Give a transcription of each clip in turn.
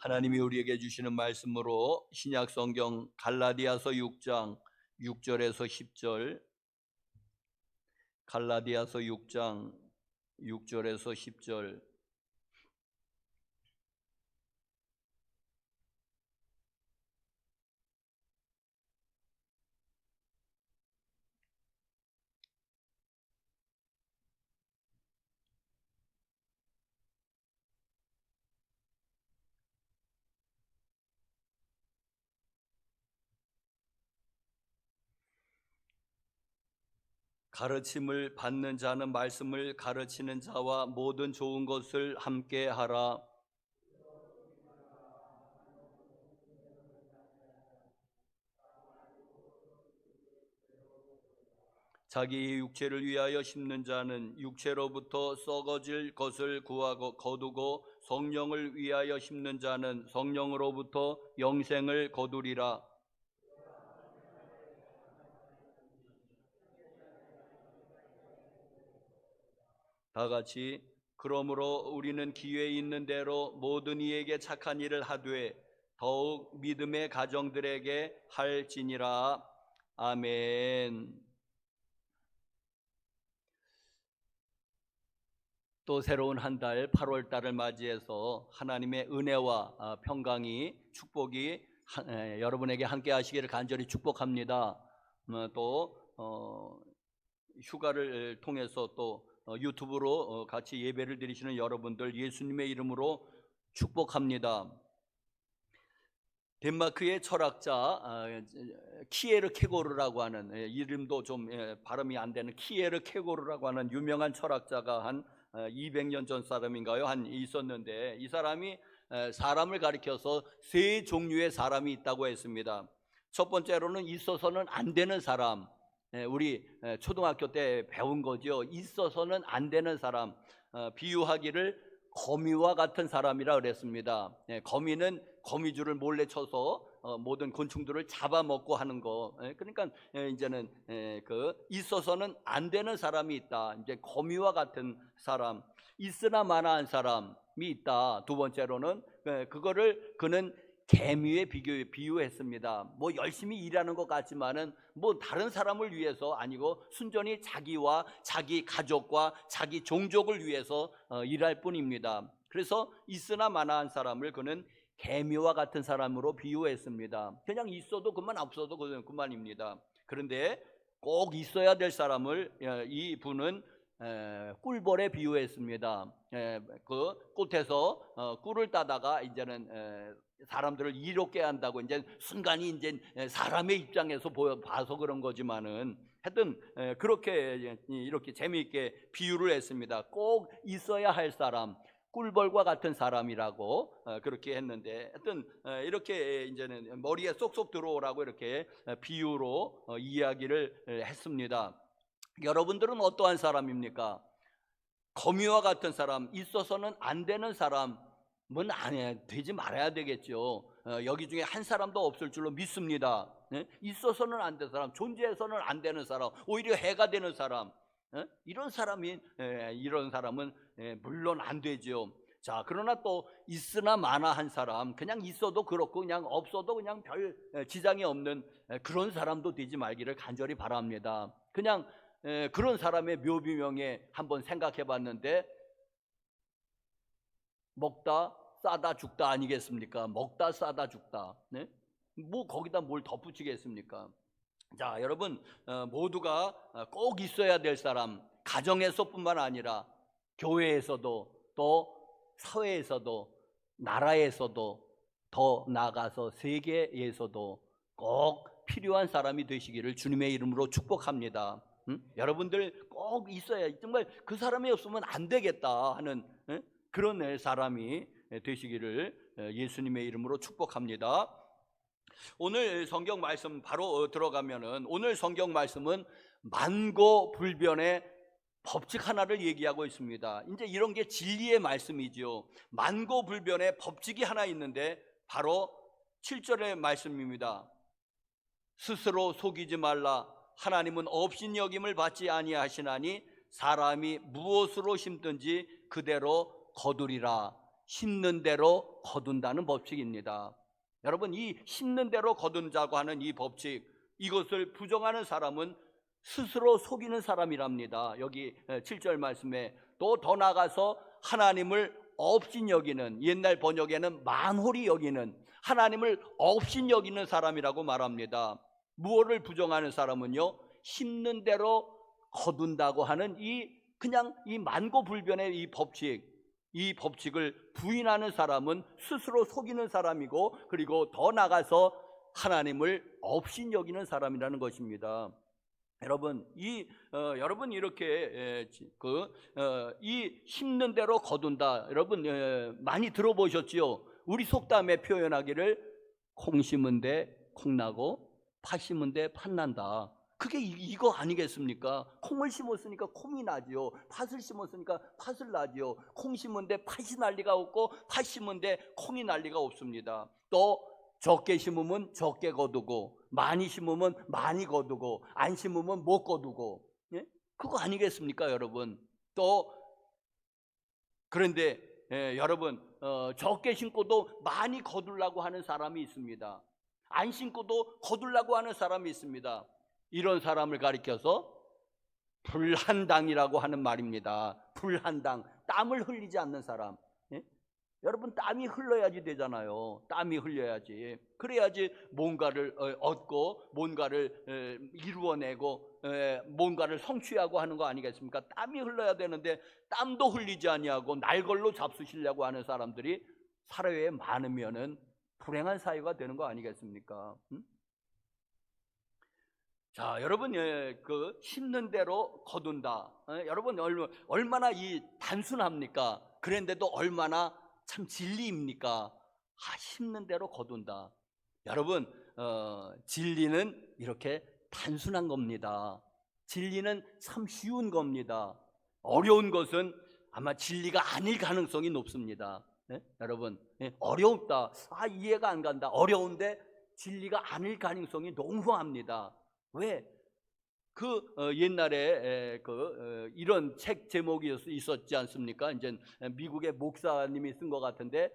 하나님이 우리에게 주시는 말씀으로 신약 성경 갈라디아서 6장 6절에서 10절, 갈라디아서 6장 6절에서 10절. 가르침을 받는 자는 말씀을 가르치는 자와 모든 좋은 것을 함께 하라. 자기 육체를 위하여 심는 자는 육체로부터 썩어질 것을 구하고 거두고, 성령을 위하여 심는 자는 성령으로부터 영생을 거두리라. 다 같이, 그러므로 우리는 기회 있는 대로 모든 이에게 착한 일을 하되 더욱 믿음의 가정들에게 할지니라. 아멘. 또 새로운 한 달 8월 달을 맞이해서 하나님의 은혜와 평강이, 축복이 여러분에게 함께 하시기를 간절히 축복합니다. 또 휴가를 통해서 또 유튜브로 같이 예배를 드리시는 여러분들 예수님의 이름으로 축복합니다. 덴마크의 철학자 키에르 케고르라고 하는, 이름도 좀 발음이 안 되는 키에르 케고르라고 하는 유명한 철학자가 한 200년 전 사람인가요? 있었는데, 이 사람이 사람을 가리켜서 세 종류의 사람이 있다고 했습니다. 첫 번째로는 있어서는 안 되는 사람, 우리 초등학교 때 배운 거죠. 있어서는 안 되는 사람, 비유하기를 거미와 같은 사람이라 그랬습니다. 거미는 거미줄을 몰래 쳐서 모든 곤충들을 잡아먹고 하는 거. 그러니까 이제는 그 있어서는 안 되는 사람이 있다. 이제 거미와 같은 사람, 있으나 마나한 사람이 있다. 두 번째로는 그거를 그는 개미에 비유했습니다. 뭐 열심히 일하는 것 같지만은 뭐 다른 사람을 위해서 아니고 순전히 자기와 자기 가족과 자기 종족을 위해서 일할 뿐입니다. 그래서 있으나 마나한 사람을 그는 개미와 같은 사람으로 비유했습니다. 그냥 있어도 그만, 없어도 그만입니다. 그런데 꼭 있어야 될 사람을 이 분은 꿀벌에 비유했습니다. 그 꽃에서 꿀을 따다가 이제는 사람들을 이롭게 한다고, 이제 순간이 이제 사람의 입장에서 봐서 그런 거지만은 하여튼 그렇게 이렇게 재미있게 비유를 했습니다. 꼭 있어야 할 사람, 꿀벌과 같은 사람이라고 그렇게 했는데, 하여튼 이렇게 이제는 머리에 쏙쏙 들어오라고 이렇게 비유로 이야기를 했습니다. 여러분들은 어떠한 사람입니까? 거미와 같은 사람, 있어서는 안 되는 사람은 되지 말아야 되겠죠. 여기 중에 한 사람도 없을 줄로 믿습니다. 있어서는 안 되는 사람, 존재해서는 안 되는 사람, 오히려 해가 되는 사람, 이런 사람은 물론 안 되죠. 자, 그러나 또 있으나 마나한 사람, 그냥 있어도 그렇고 그냥 없어도 그냥 별 지장이 없는 그런 사람도 되지 말기를 간절히 바랍니다. 그냥 그런 사람의 묘비명에 한번 생각해 봤는데, 먹다 싸다 죽다 아니겠습니까? 먹다 싸다 죽다. 네? 뭐 거기다 뭘 덧붙이겠습니까? 자, 여러분 모두가 꼭 있어야 될 사람, 가정에서뿐만 아니라 교회에서도, 또 사회에서도, 나라에서도, 더 나아가서 세계에서도 꼭 필요한 사람이 되시기를 주님의 이름으로 축복합니다. 여러분들 꼭 있어야, 정말 그 사람이 없으면 안 되겠다 하는 그런 사람이 되시기를 예수님의 이름으로 축복합니다. 오늘 성경 말씀 바로 들어가면은, 오늘 성경 말씀은 만고불변의 법칙 하나를 얘기하고 있습니다. 이제 이런 게 진리의 말씀이죠. 만고불변의 법칙이 하나 있는데 바로 7절의 말씀입니다. 스스로 속이지 말라. 하나님은 업신여김을 받지 아니하시나니 사람이 무엇으로 심든지 그대로 거두리라. 심는 대로 거둔다는 법칙입니다. 여러분, 이 심는 대로 거둔자고 하는 이 법칙, 이것을 부정하는 사람은 스스로 속이는 사람이랍니다. 여기 7절 말씀에 또 더 나아가서 하나님을 없인 여기는, 옛날 번역에는 만홀히 여기는, 하나님을 없인 여기는 사람이라고 말합니다. 무엇을 부정하는 사람은요, 심는 대로 거둔다고 하는 그냥 이 만고불변의 이 법칙을 부인하는 사람은 스스로 속이는 사람이고, 그리고 더 나아가서 하나님을 없인 여기는 사람이라는 것입니다. 여러분, 여러분 이렇게 이 심는 대로 거둔다, 여러분 많이 들어보셨지요? 우리 속담에 표현하기를 콩 심은 데 콩 나고 팥 심은 데 팥 난다. 그게 이거 아니겠습니까? 콩을 심었으니까 콩이 나지요. 팥을 심었으니까 팥을 나지요. 콩 심은 데 팥이 날 리가 없고 팥 심은 데 콩이 날 리가 없습니다. 또 적게 심으면 적게 거두고, 많이 심으면 많이 거두고, 안 심으면 못 거두고, 예? 그거 아니겠습니까, 여러분? 또 그런데 여러분, 적게 심고도 많이 거두려고 하는 사람이 있습니다. 안 심고도 거두려고 하는 사람이 있습니다. 이런 사람을 가리켜서 불한당이라고 하는 말입니다. 불한당, 땀을 흘리지 않는 사람. 예? 여러분, 땀이 흘러야지 되잖아요. 땀이 흘려야지. 그래야지 뭔가를 얻고, 뭔가를 이루어내고, 뭔가를 성취하고 하는 거 아니겠습니까? 땀이 흘러야 되는데 땀도 흘리지 아니하고 날걸로 잡수시려고 하는 사람들이 사회에 많으면은 불행한 사회가 되는 거 아니겠습니까? 자, 여러분, 심는 대로 거둔다. 여러분, 얼마나 단순합니까? 그런데도 얼마나 참 진리입니까? 심는 대로 거둔다. 여러분, 진리는 이렇게 단순한 겁니다. 진리는 참 쉬운 겁니다. 어려운 것은 아마 진리가 아닐 가능성이 높습니다. 여러분, 어렵다. 이해가 안 간다. 어려운데 진리가 아닐 가능성이 농후합니다. 왜? 옛날에 이런 책 제목이 있었지 않습니까? 이제 미국의 목사님이 쓴 것 같은데,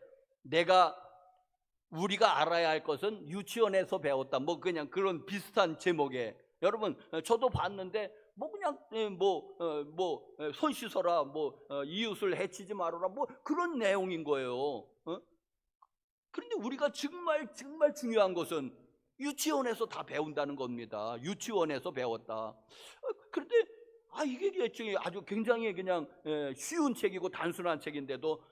우리가 알아야 할 것은 유치원에서 배웠다. 뭐 그냥 그런 비슷한 제목에, 여러분 저도 봤는데 그냥 손 씻어라, 이웃을 해치지 말아라, 그런 내용인 거예요. 그런데 우리가 정말 중요한 것은 유치원에서 다 배운다는 겁니다. 유치원에서 배웠다. 그런데 이게 아주 굉장히 그냥 쉬운 책이고 단순한 책인데도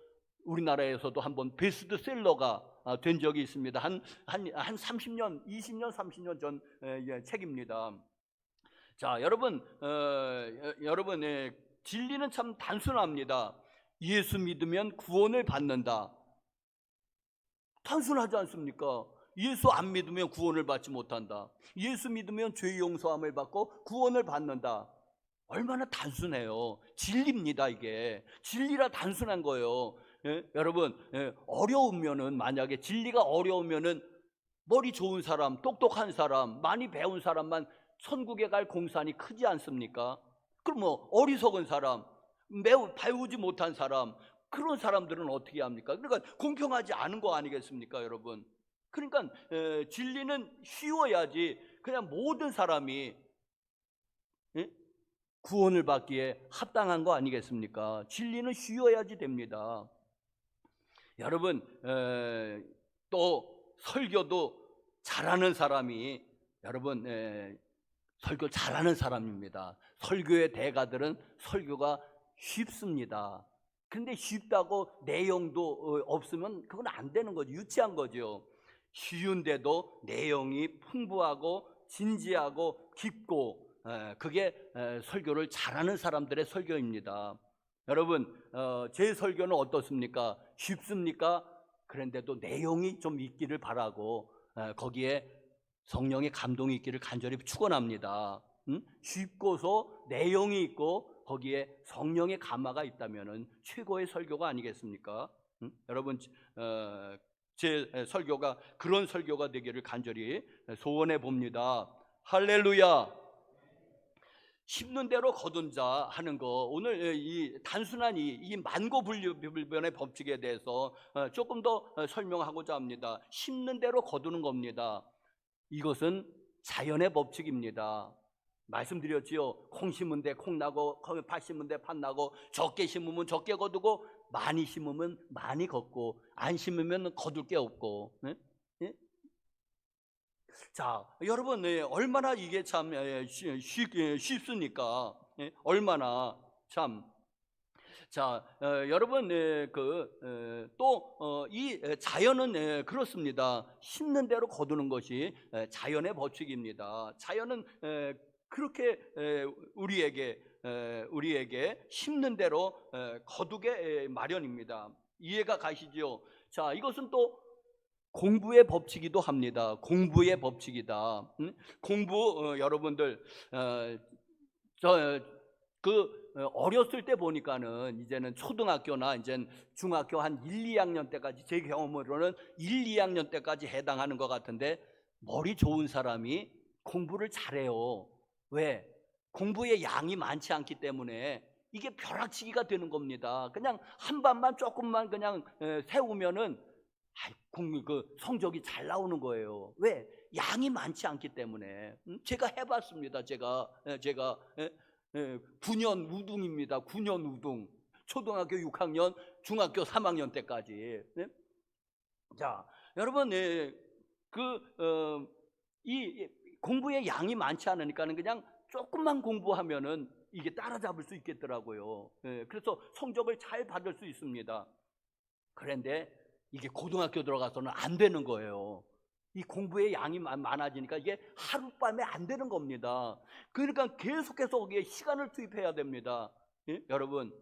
우리나라에서도 한번 베스트셀러가 된 적이 있습니다. 한 30년, 20년, 30년 전 책입니다. 자, 여러분, 진리는 참 단순합니다. 예수 믿으면 구원을 받는다. 단순하지 않습니까? 예수 안 믿으면 구원을 받지 못한다. 예수 믿으면 죄 용서함을 받고 구원을 받는다. 얼마나 단순해요. 진리입니다. 이게 진리라 단순한 거예요. 여러분, 어려우면은, 만약에 진리가 어려우면은 머리 좋은 사람, 똑똑한 사람, 많이 배운 사람만 천국에 갈 공산이 크지 않습니까? 그럼 어리석은 사람, 매우 배우지 못한 사람, 그런 사람들은 어떻게 합니까? 그러니까 공평하지 않은 거 아니겠습니까, 여러분? 그러니까 진리는 쉬워야지 그냥 모든 사람이 구원을 받기에 합당한 거 아니겠습니까? 진리는 쉬워야지 됩니다. 여러분, 또 설교도 잘하는 사람이, 여러분, 설교 잘하는 사람입니다. 설교의 대가들은 설교가 쉽습니다. 근데 쉽다고 내용도 없으면 그건 안 되는 거죠. 유치한 거죠. 쉬운데도 내용이 풍부하고 진지하고 깊고, 그게 설교를 잘하는 사람들의 설교입니다. 여러분, 제 설교는 어떻습니까? 쉽습니까? 그런데도 내용이 좀 있기를 바라고, 거기에 성령의 감동이 있기를 간절히 축원합니다. 쉽고서 내용이 있고 거기에 성령의 감화가 있다면은 최고의 설교가 아니겠습니까? 여러분, 제 설교가 그런 설교가 되기를 간절히 소원해 봅니다. 할렐루야. 심는 대로 거둔 자 하는 거, 오늘 이 단순한 이 만고불변의 법칙에 대해서 조금 더 설명하고자 합니다. 심는 대로 거두는 겁니다. 이것은 자연의 법칙입니다. 말씀드렸지요. 콩 심은 데 콩 나고, 팥 심은 데 팥 나고, 적게 심으면 적게 거두고, 많이 심으면 많이 걷고, 안 심으면 거둘 게 없고. 네? 네? 자, 여러분, 얼마나 이게 참 쉽습니까? 얼마나 참. 자, 여러분, 또 이 자연은 그렇습니다. 심는 대로 거두는 것이 자연의 법칙입니다. 자연은 그렇게 우리에게 심는 대로 거두게 마련입니다. 이해가 가시죠? 자, 이것은 또 공부의 법칙이기도 합니다. 공부의 법칙이다. 공부, 여러분들 어렸을 때 보니까는 이제는 초등학교나 이제 중학교 한 1, 2학년 때까지, 제 경험으로는 1, 2학년 때까지 해당하는 것 같은데, 머리 좋은 사람이 공부를 잘해요. 왜? 공부의 양이 많지 않기 때문에 이게 벼락치기가 되는 겁니다. 그냥 한 반만 조금만 그냥 세우면은 성적이 잘 나오는 거예요. 왜? 양이 많지 않기 때문에. 제가 해봤습니다. 제가 9년 우둥입니다. 9년 우둥. 초등학교 6학년, 중학교 3학년 때까지. 자, 여러분, 이 공부의 양이 많지 않으니까는 그냥 조금만 공부하면은 이게 따라잡을 수 있겠더라고요. 그래서 성적을 잘 받을 수 있습니다. 그런데 이게 고등학교 들어가서는 안 되는 거예요. 이 공부의 양이 많아지니까 이게 하룻밤에 안 되는 겁니다. 그러니까 계속해서 거기에 시간을 투입해야 됩니다. 여러분,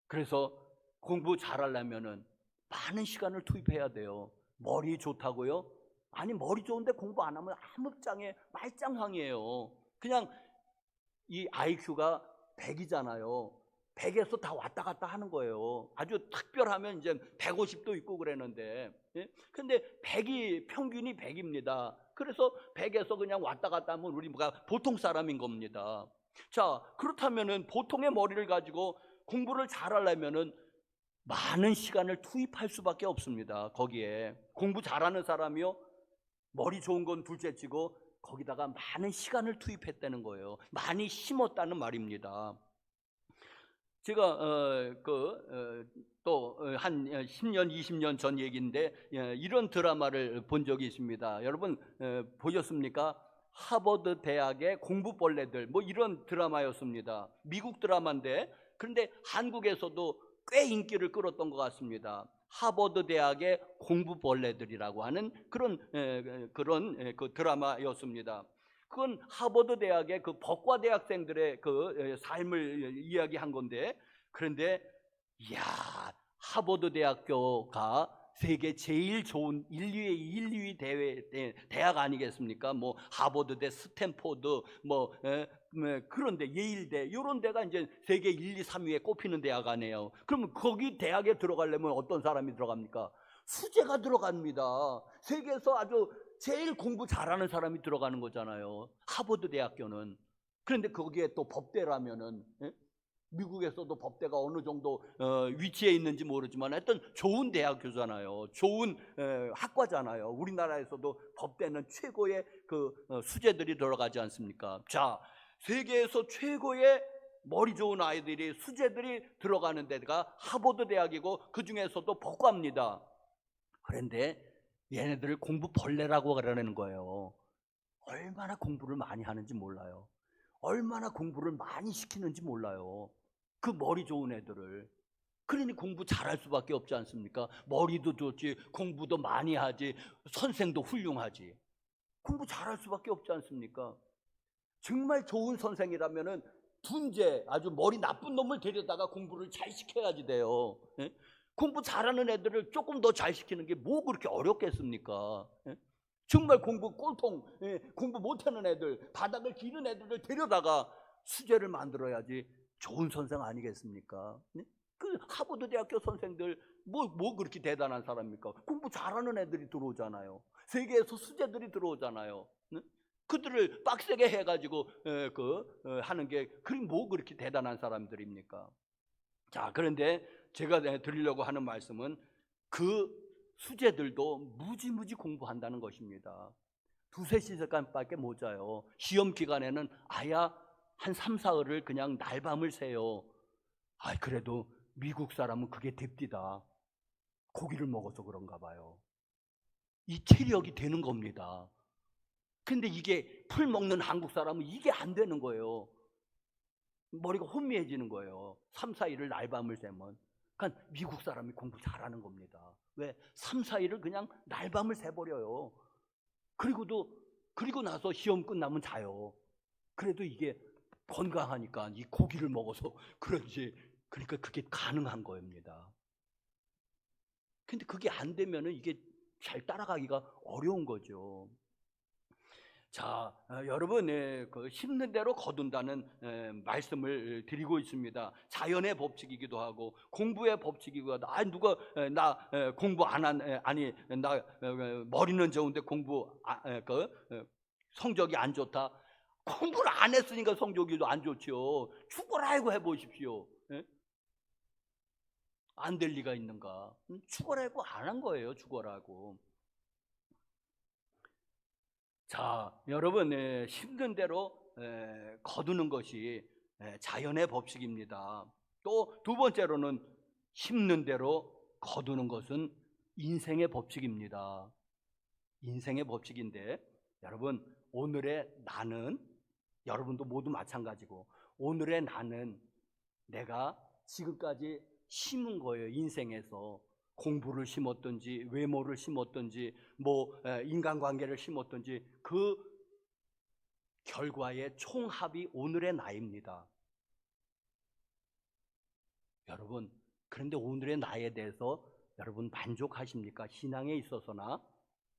그래서 공부 잘하려면은 많은 시간을 투입해야 돼요. 머리 좋다고요? 아니, 머리 좋은데 공부 안 하면 아무짝에 말짱항이에요. 그냥 이 IQ가 100이잖아요. 100에서 다 왔다 갔다 하는 거예요. 아주 특별하면 이제 150도 있고 그랬는데, 근데 100이, 평균이 100입니다. 그래서 100에서 그냥 왔다 갔다 하면 우리 보통 사람인 겁니다. 자, 그렇다면은 보통의 머리를 가지고 공부를 잘하려면은 많은 시간을 투입할 수밖에 없습니다. 거기에 공부 잘하는 사람이요, 머리 좋은 건 둘째치고 거기다가 많은 시간을 투입했다는 거예요. 많이 심었다는 말입니다. 제가 또 한 10년, 20년 전 얘기인데 이런 드라마를 본 적이 있습니다. 여러분 보셨습니까? 하버드 대학의 공부벌레들, 뭐 이런 드라마였습니다. 미국 드라마인데, 그런데 한국에서도 꽤 인기를 끌었던 것 같습니다. 하버드 대학의 공부벌레들이라고 하는 그런 그 드라마였습니다. 그건 하버드 대학의 그 법과 대학생들의 그 삶을 이야기한 건데, 그런데 이야, 하버드 대학교가 세계 제일 좋은 1, 2위 대학 아니겠습니까? 뭐 하버드대, 스탠포드, 그런데 예일대, 이런 데가 이제 세계 1, 2, 3위에 꼽히는 대학 아니에요. 그러면 거기 대학에 들어가려면 어떤 사람이 들어갑니까? 수재가 들어갑니다. 세계에서 아주 제일 공부 잘하는 사람이 들어가는 거잖아요, 하버드 대학교는. 그런데 거기에 또 법대라면은, 미국에서도 법대가 어느 정도 위치에 있는지 모르지만 하여튼 좋은 대학교잖아요. 좋은 학과잖아요. 우리나라에서도 법대는 최고의 그 수재들이 들어가지 않습니까? 자, 세계에서 최고의 머리 좋은 아이들이, 수재들이 들어가는 데가 하버드 대학이고 그 중에서도 법과입니다. 그런데 얘네들을 공부 벌레라고 그러는 거예요. 얼마나 공부를 많이 하는지 몰라요. 얼마나 공부를 많이 시키는지 몰라요. 그 머리 좋은 애들을. 그러니 공부 잘할 수밖에 없지 않습니까? 머리도 좋지, 공부도 많이 하지, 선생도 훌륭하지. 공부 잘할 수밖에 없지 않습니까? 정말 좋은 선생이라면은 둔재, 아주 머리 나쁜 놈을 데려다가 공부를 잘 시켜야지 돼요. 공부 잘하는 애들을 조금 더 잘 시키는 게 뭐 그렇게 어렵겠습니까? 정말 공부 꼴통, 공부 못하는 애들, 바닥을 기는 애들을 데려다가 수재를 만들어야지 좋은 선생 아니겠습니까? 그 하버드 대학교 선생들 뭐 그렇게 대단한 사람입니까? 공부 잘하는 애들이 들어오잖아요. 세계에서 수재들이 들어오잖아요. 그들을 빡세게 해가지고 하는 게 뭐 그렇게 대단한 사람들입니까? 자, 그런데 제가 드리려고 하는 말씀은 그 수재들도 무지무지 공부한다는 것입니다. 두세 시간밖에 못 자요. 시험 기간에는 아야 한 3, 4일을 그냥 날밤을 새요. 그래도 미국 사람은 그게 됩디다. 고기를 먹어서 그런가 봐요. 이 체력이 되는 겁니다. 근데 이게 풀 먹는 한국 사람은 이게 안 되는 거예요. 머리가 혼미해지는 거예요. 3, 4일을 날밤을 새면. 그러니까 미국 사람이 공부 잘하는 겁니다. 왜? 3, 4일을 그냥 날밤을 새버려요. 그리고 나서 시험 끝나면 자요. 그래도 이게 건강하니까 이 고기를 먹어서 그런지, 그러니까 그게 가능한 겁니다. 근데 그게 안 되면은 이게 잘 따라가기가 어려운 거죠. 자, 여러분, 그 심는 대로 거둔다는 말씀을 드리고 있습니다. 자연의 법칙이기도 하고 공부의 법칙이기도 하고, 누가 나 공부 안 한, 아니 나 머리는 좋은데 성적이 안 좋다. 공부를 안 했으니까 성적이 안 좋죠. 죽어라고 해보십시오. 안 될 리가 있는가? 죽어라고 안 한 거예요. 죽어라고. 자, 여러분, 힘든 대로 거두는 것이 자연의 법칙입니다. 또 두 번째로는 힘든 대로 거두는 것은 인생의 법칙입니다. 인생의 법칙인데, 여러분, 오늘의 나는, 여러분도 모두 마찬가지고, 오늘의 나는 내가 지금까지 심은 거예요. 인생에서 공부를 심었든지 외모를 심었든지 인간관계를 심었든지 그 결과의 총합이 오늘의 나입니다. 여러분, 그런데 오늘의 나에 대해서 여러분 만족하십니까? 신앙에 있어서나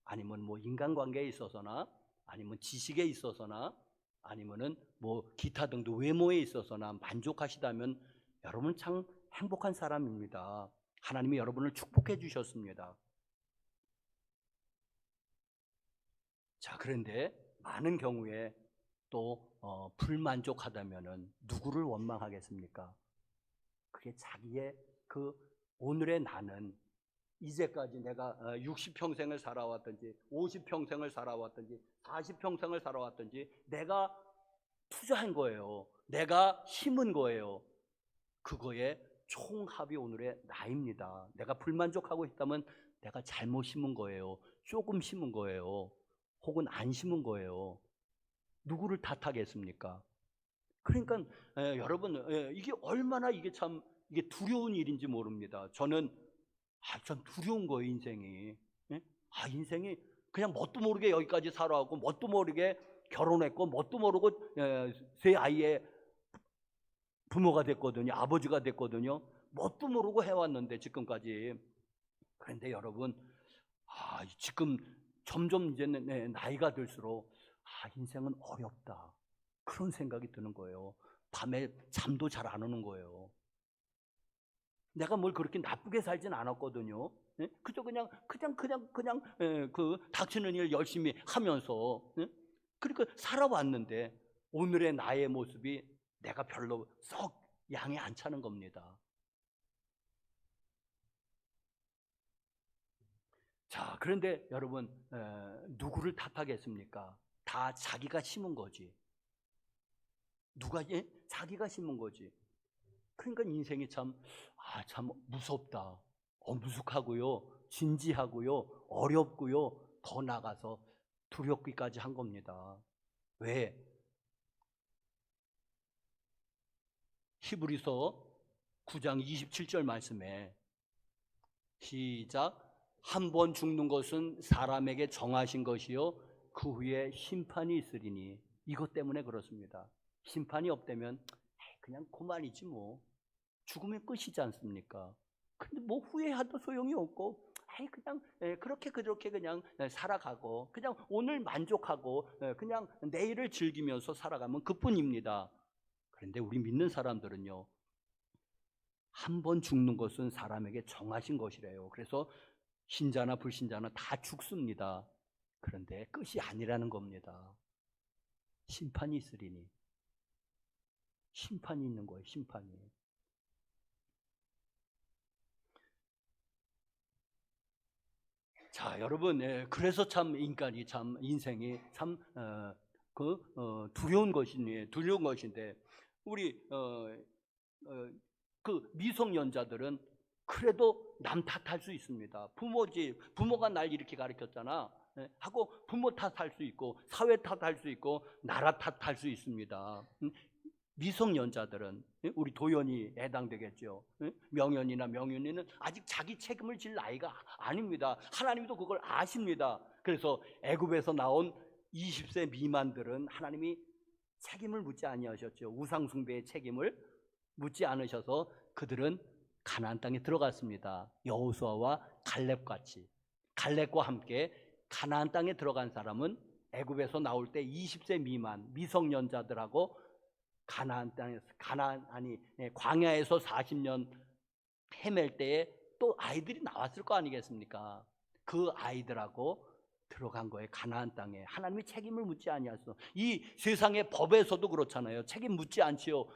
아니면 인간관계에 있어서나 아니면 지식에 있어서나 아니면은 기타 등등 외모에 있어서나 만족하시다면 여러분 참 행복한 사람입니다. 하나님이 여러분을 축복해 주셨습니다. 자, 그런데 많은 경우에 또 불만족하다면은 누구를 원망하겠습니까? 그게 자기의 그 오늘의 나는, 이제까지 내가 60평생을 살아왔든지 50평생을 살아왔든지 40평생을 살아왔든지 내가 투자한 거예요. 내가 심은 거예요. 그거의 총합이 오늘의 나입니다. 내가 불만족하고 있다면 내가 잘못 심은 거예요. 조금 심은 거예요. 혹은 안 심은 거예요. 누구를 탓하겠습니까? 그러니까 여러분, 이게 얼마나 이게 두려운 일인지 모릅니다. 저는 참 두려운 거예요, 인생이. 인생이 그냥 뭣도 모르게 여기까지 살아왔고 뭣도 모르게 결혼했고 뭣도 모르고 세 아이의 부모가 됐거든요. 아버지가 됐거든요. 뭣도 모르고 해왔는데 지금까지. 그런데 여러분, 지금 점점 이제 나이가 들수록 인생은 어렵다, 그런 생각이 드는 거예요. 밤에 잠도 잘 안 오는 거예요. 내가 뭘 그렇게 나쁘게 살진 않았거든요. 그저 그냥 그 닥치는 일 열심히 하면서 그러니까 살아왔는데 오늘의 나의 모습이 내가 별로 썩 양에 안 차는 겁니다. 자, 그런데 여러분, 누구를 탓하겠습니까? 다 자기가 심은 거지. 자기가 심은 거지. 그러니까 인생이 참 무섭다. 엄숙하고요, 진지하고요, 어렵고요, 더 나가서 두렵기까지 한 겁니다. 왜? 히브리서 9장 27절 말씀에 시작. 한 번 죽는 것은 사람에게 정하신 것이요 그 후에 심판이 있으리니. 이것 때문에 그렇습니다. 심판이 없다면 그냥 그만이지 뭐. 죽으면 끝이지 않습니까? 근데 후회해도 소용이 없고 그냥 그렇게 그냥 살아가고 그냥 오늘 만족하고 그냥 내일을 즐기면서 살아가면 그뿐입니다. 그런데 우리 믿는 사람들은요, 한 번 죽는 것은 사람에게 정하신 것이래요. 그래서 신자나 불신자나 다 죽습니다. 그런데 끝이 아니라는 겁니다. 심판이 있으리니. 심판이 있는 거예요. 심판이. 자, 여러분, 그래서 참 인간이 참 인생이 참 두려운 것인데 우리 그 미성년자들은 그래도 남 탓할 수 있습니다. 부모가 날 이렇게 가르쳤잖아 하고 부모 탓할 수 있고 사회 탓할 수 있고 나라 탓할 수 있습니다. 미성년자들은 우리 도연이 해당되겠죠. 명연이나 명윤이는 아직 자기 책임을 질 나이가 아닙니다. 하나님도 그걸 아십니다. 그래서 애굽에서 나온 20세 미만들은 하나님이 책임을 묻지 아니하셨죠. 우상 숭배의 책임을 묻지 않으셔서 그들은 가나안 땅에 들어갔습니다. 여호수아와 갈렙같이. 갈렙과 함께 가나안 땅에 들어간 사람은 애굽에서 나올 때 20세 미만 미성년자들하고 광야에서 40년 헤맬 때에 또 아이들이 나왔을 거 아니겠습니까? 그 아이들하고 들어간 거예요. 가나안 땅에. 하나님이 책임을 묻지 아니하셔서. 이 세상의 법에서도 그렇잖아요. 책임 묻지 않지요.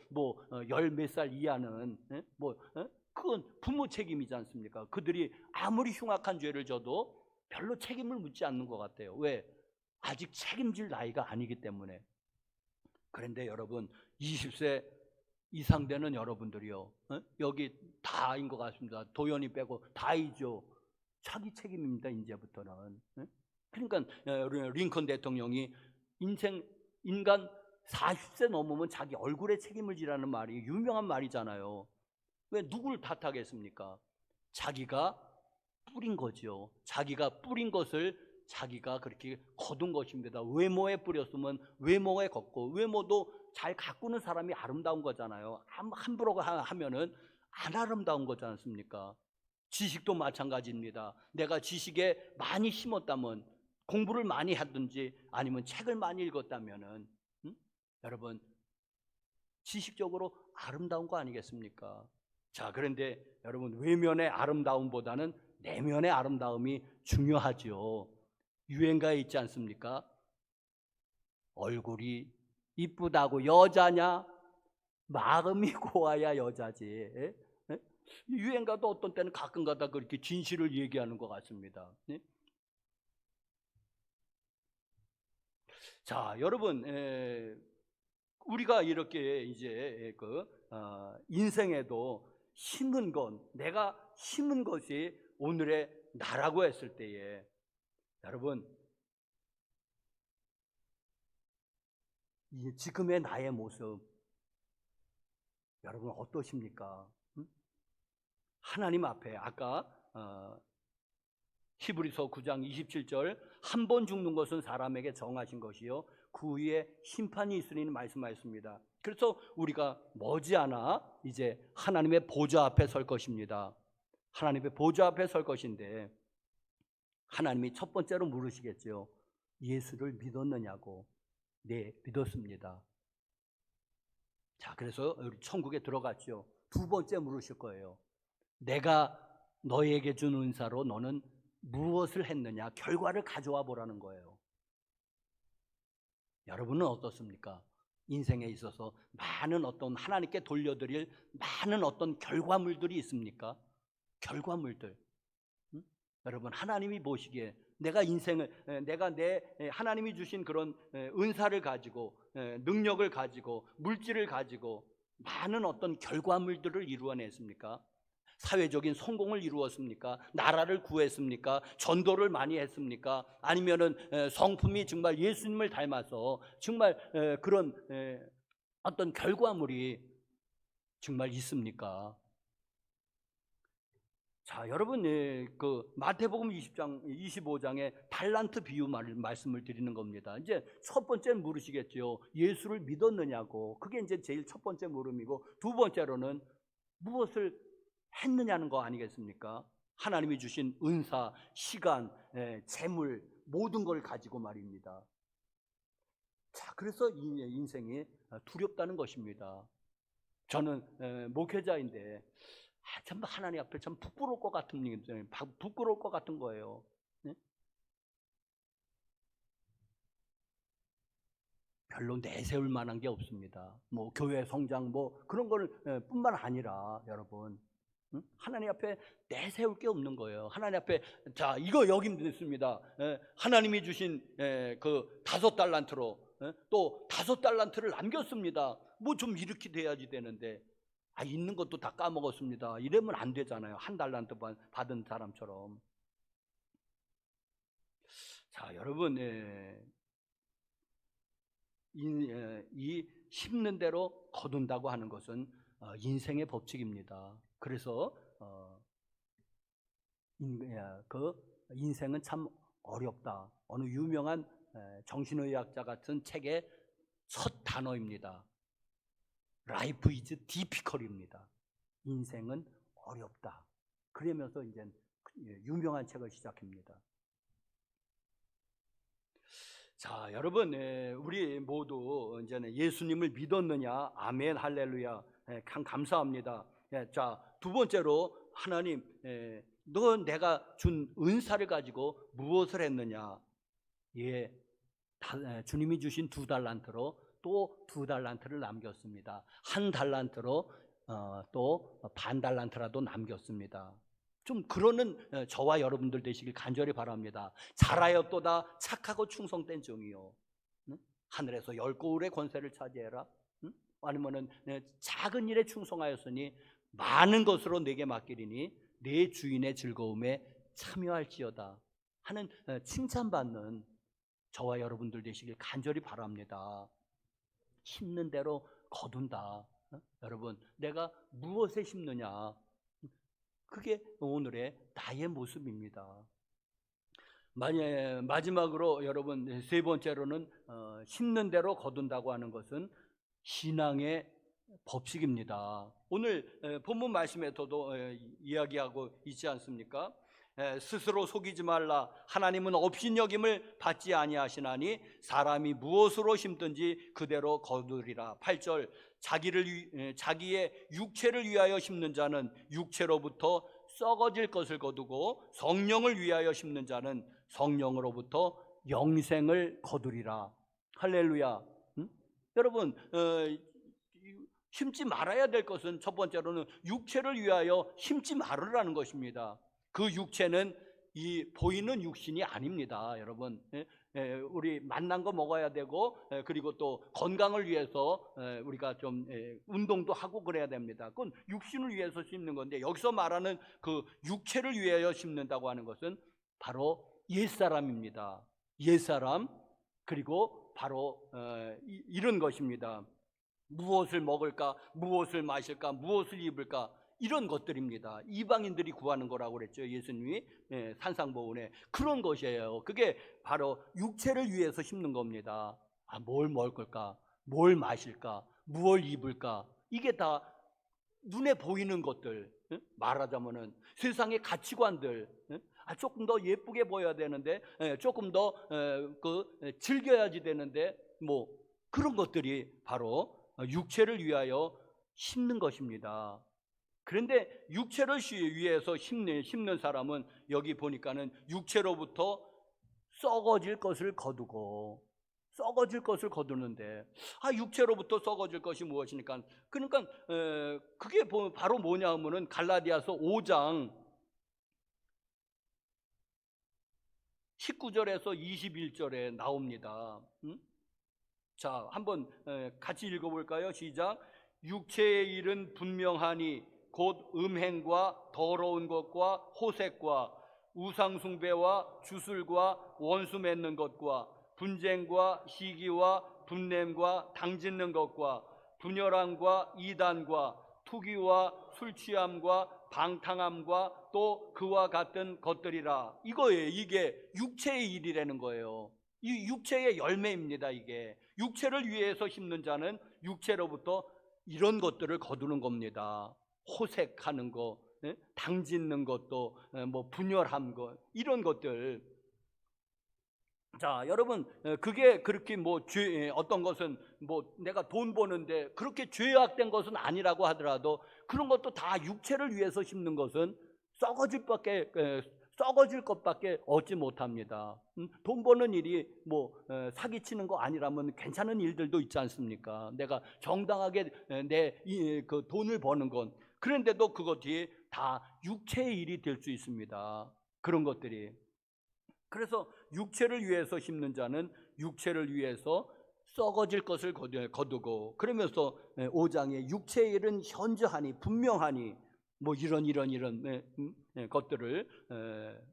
열 몇 살 이하는 그건 부모 책임이지 않습니까? 그들이 아무리 흉악한 죄를 져도 별로 책임을 묻지 않는 것 같아요. 왜? 아직 책임질 나이가 아니기 때문에. 그런데 여러분 20세 이상 되는 여러분들이요, 여기 다인 것 같습니다. 도연이 빼고 다이죠. 자기 책임입니다. 이제부터는. 그러니까 링컨 대통령이 인간 40세 넘으면 자기 얼굴에 책임을 지라는 말이 유명한 말이잖아요. 왜 누구를 탓하겠습니까? 자기가 뿌린 거죠. 자기가 뿌린 것을 자기가 그렇게 거둔 것입니다. 외모에 뿌렸으면 외모에 걷고, 외모도 잘 가꾸는 사람이 아름다운 거잖아요. 함부로 하면은 안 아름다운 거지 않습니까? 지식도 마찬가지입니다. 내가 지식에 많이 심었다면, 공부를 많이 하든지 아니면 책을 많이 읽었다면은 여러분 지식적으로 아름다운 거 아니겠습니까? 자, 그런데 여러분 외면의 아름다움보다는 내면의 아름다움이 중요하죠. 유행가에 있지 않습니까? 얼굴이 이쁘다고 여자냐? 마음이 고와야 여자지. 예? 예? 유행가도 어떤 때는 가끔가다 그렇게 진실을 얘기하는 것 같습니다. 예? 자, 여러분, 우리가 이렇게 이제 인생에도 심은 것, 내가 심은 것이 오늘의 나라고 했을 때에 여러분 지금의 나의 모습 여러분 어떠십니까? 하나님 앞에 아까 히브리서 9장 27절 한 번 죽는 것은 사람에게 정하신 것이요 그 후에 심판이 있으리는 말씀하셨습니다. 그래서 우리가 머지않아 이제 하나님의 보좌 앞에 설 것입니다. 하나님의 보좌 앞에 설 것인데 하나님이 첫 번째로 물으시겠죠. 예수를 믿었느냐고. 네, 믿었습니다. 자, 그래서 우리 천국에 들어갔죠. 두 번째 물으실 거예요. 내가 너에게 준 은사로 너는 무엇을 했느냐? 결과를 가져와 보라는 거예요. 여러분은 어떻습니까? 인생에 있어서 많은 어떤 하나님께 돌려드릴 많은 어떤 결과물들이 있습니까? 결과물들. 여러분 하나님이 보시기에 내가 내 하나님이 주신 그런 은사를 가지고 능력을 가지고 물질을 가지고 많은 어떤 결과물들을 이루어냈습니까? 사회적인 성공을 이루었습니까? 나라를 구했습니까? 전도를 많이 했습니까? 아니면은 성품이 정말 예수님을 닮아서 정말 그런 어떤 결과물이 정말 있습니까? 자, 여러분, 그 마태복음 25장에 달란트 비유 말씀을 드리는 겁니다. 이제 첫 번째는 물으시겠죠. 예수를 믿었느냐고. 그게 이제 제일 첫 번째 물음이고, 두 번째로는 무엇을 했느냐는 거 아니겠습니까? 하나님이 주신 은사, 시간, 재물, 모든 걸 가지고 말입니다. 자, 그래서 이 인생이 두렵다는 것입니다. 저는 목회자인데, 참 하나님 앞에 참 부끄러울 것 같은 일이잖아요. 부끄러울 것 같은 거예요. 네? 별로 내세울 만한 게 없습니다. 뭐 교회 성장 뭐 그런 걸 뿐만 아니라 여러분, 하나님 앞에 내세울 게 없는 거예요. 하나님 앞에 자 이거 여기 있습니다. 하나님이 주신 그 5달란트로 또 5달란트를 남겼습니다. 뭐 좀 이렇게 돼야지 되는데 있는 것도 다 까먹었습니다. 이러면 안 되잖아요. 1달란트 받은 사람처럼. 자 여러분, 이 심는 대로 거둔다고 하는 것은 인생의 법칙입니다. 그래서 그 인생은 참 어렵다. 어느 유명한 정신의학자 같은 책의 첫 단어입니다. Life is difficult입니다. 인생은 어렵다. 그러면서 이제 유명한 책을 시작합니다. 자, 여러분, 우리 모두 이제는 예수님을 믿었느냐? 아멘, 할렐루야. 감사합니다. 자, 두 번째로 하나님, 너 내가 준 은사를 가지고 무엇을 했느냐? 주님이 주신 2달란트로 또 2달란트를 남겼습니다. 1달란트로 또 반달란트라도 남겼습니다. 좀 그러는 저와 여러분들 되시길 간절히 바랍니다. 잘하였도다 착하고 충성된 종이요, 하늘에서 10고울의 권세를 차지해라. 아니면은 작은 일에 충성하였으니 많은 것으로 내게 맡기리니 내 주인의 즐거움에 참여할지어다 하는 칭찬받는 저와 여러분들 되시길 간절히 바랍니다. 심는 대로 거둔다. 여러분, 내가 무엇에 심느냐, 그게 오늘의 나의 모습입니다. 마지막으로 여러분, 세 번째로는 심는 대로 거둔다고 하는 것은 신앙의 법칙입니다. 오늘 본문 말씀에서도 이야기하고 있지 않습니까? 스스로 속이지 말라. 하나님은 업신여김을 받지 아니하시나니 사람이 무엇으로 심든지 그대로 거두리라. 8절, 자기의 육체를 위하여 심는 자는 육체로부터 썩어질 것을 거두고 성령을 위하여 심는 자는 성령으로부터 영생을 거두리라. 할렐루야. 여러분, 심지 말아야 될 것은 첫 번째로는 육체를 위하여 심지 말으라는 것입니다. 그 육체는 이 보이는 육신이 아닙니다. 여러분, 우리 맛난 거 먹어야 되고, 그리고 또 건강을 위해서 우리가 좀 운동도 하고 그래야 됩니다. 그건 육신을 위해서 심는 건데, 여기서 말하는 그 육체를 위하여 심는다고 하는 것은 바로 옛사람입니다. 옛사람, 그리고 바로 이런 것입니다. 무엇을 먹을까, 무엇을 마실까, 무엇을 입을까, 이런 것들입니다. 이방인들이 구하는 거라고 그랬죠. 예수님이 산상보훈에. 그런 것이에요. 그게 바로 육체를 위해서 심는 겁니다. 뭘 먹을까, 뭘 마실까, 무엇을 입을까, 이게 다 눈에 보이는 것들, 말하자면은 세상의 가치관들, 조금 더 예쁘게 보여야 되는데, 조금 더 즐겨야지 되는데, 뭐 그런 것들이 바로 육체를 위하여 심는 것입니다. 그런데 육체를 위해서 심는 사람은 여기 보니까는 육체로부터 썩어질 것을 거두고, 썩어질 것을 거두는데, 육체로부터 썩어질 것이 무엇이니까? 그러니까 그게 바로 뭐냐 하면은 갈라디아서 5장 19절에서 21절에 나옵니다. 자, 한번 같이 읽어볼까요? 시작. 육체의 일은 분명하니 곧 음행과 더러운 것과 호색과 우상숭배와 주술과 원수 맺는 것과 분쟁과 시기와 분냄과 당짓는 것과 분열함과 이단과 투기와 술취함과 방탕함과 또 그와 같은 것들이라. 이거예요. 이게 육체의 일이라는 거예요. 이 육체의 열매입니다. 이게 육체를 위해서 심는 자는 육체로부터 이런 것들을 거두는 겁니다. 호색하는 거, 당짓는 것도, 뭐 분열한 거, 이런 것들. 자, 여러분, 그게 그렇게 뭐 어떤 것은 뭐 내가 돈 버는데 그렇게 죄악된 것은 아니라고 하더라도, 그런 것도 다 육체를 위해서 심는 것은 썩어질 것밖에 얻지 못합니다. 돈 버는 일이 뭐 사기치는 거 아니라면 괜찮은 일들도 있지 않습니까? 내가 정당하게 내 그 돈을 버는 건, 그런데도 그것이 다 육체의 일이 될 수 있습니다. 그런 것들이. 그래서 육체를 위해서 심는 자는 육체를 위해서 썩어질 것을 거두고, 그러면서 5장에 육체의 일은 현저하니 분명하니 뭐 이런 것들을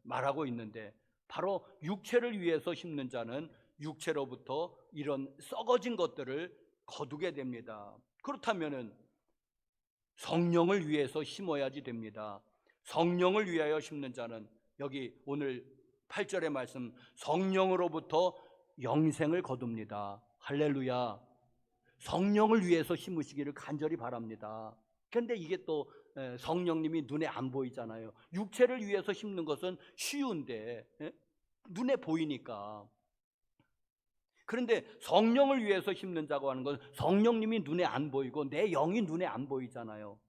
말하고 있는데, 바로 육체를 위해서 심는 자는 육체로부터 이런 썩어진 것들을 거두게 됩니다. 그렇다면은 성령을 위해서 심어야지 됩니다. 성령을 위하여 심는 자는, 여기 오늘 8절의 말씀, 성령으로부터 영생을 거둡니다. 할렐루야. 성령을 위해서 심으시기를 간절히 바랍니다. 그런데 이게 또 성령님이 눈에 안 보이잖아요. 육체를 위해서 심는 것은 쉬운데 눈에 보이니까. 그런데 성령을 위해서 심는 자고 하는 건 성령님이 눈에 안 보이고 내 영이 눈에 안 보이잖아요.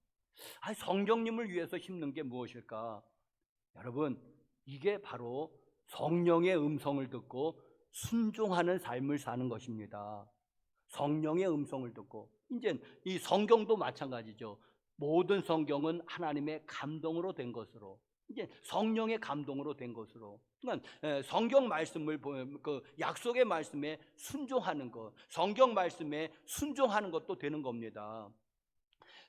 성령님을 위해서 심는 게 무엇일까? 여러분, 이게 바로 성령의 음성을 듣고 순종하는 삶을 사는 것입니다. 성령의 음성을 듣고, 이제 이 성경도 마찬가지죠. 모든 성경은 하나님의 감동으로 된 것으로, 이제 성령의 감동으로 된 것으로, 그러니까 성경 말씀을 그 약속의 말씀에 순종하는 것, 성경 말씀에 순종하는 것도 되는 겁니다.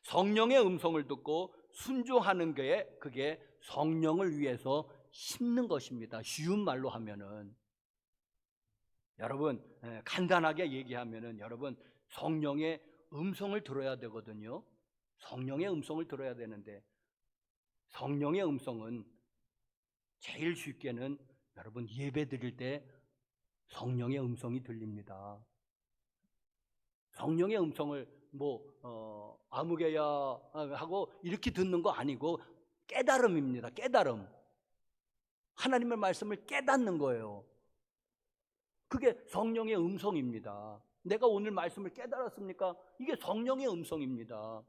성령의 음성을 듣고 순종하는 게, 그게 성령을 위해서 심는 것입니다. 쉬운 말로 하면은, 여러분 간단하게 얘기하면은, 여러분 성령의 음성을 들어야 되거든요. 성령의 음성을 들어야 되는데, 성령의 음성은 제일 쉽게는 여러분 예배 드릴 때 성령의 음성이 들립니다. 성령의 음성을 뭐 아무개야 하고 이렇게 듣는 거 아니고 깨달음입니다. 깨달음. 하나님의 말씀을 깨닫는 거예요. 그게 성령의 음성입니다. 내가 오늘 말씀을 깨달았습니까? 이게 성령의 음성입니다.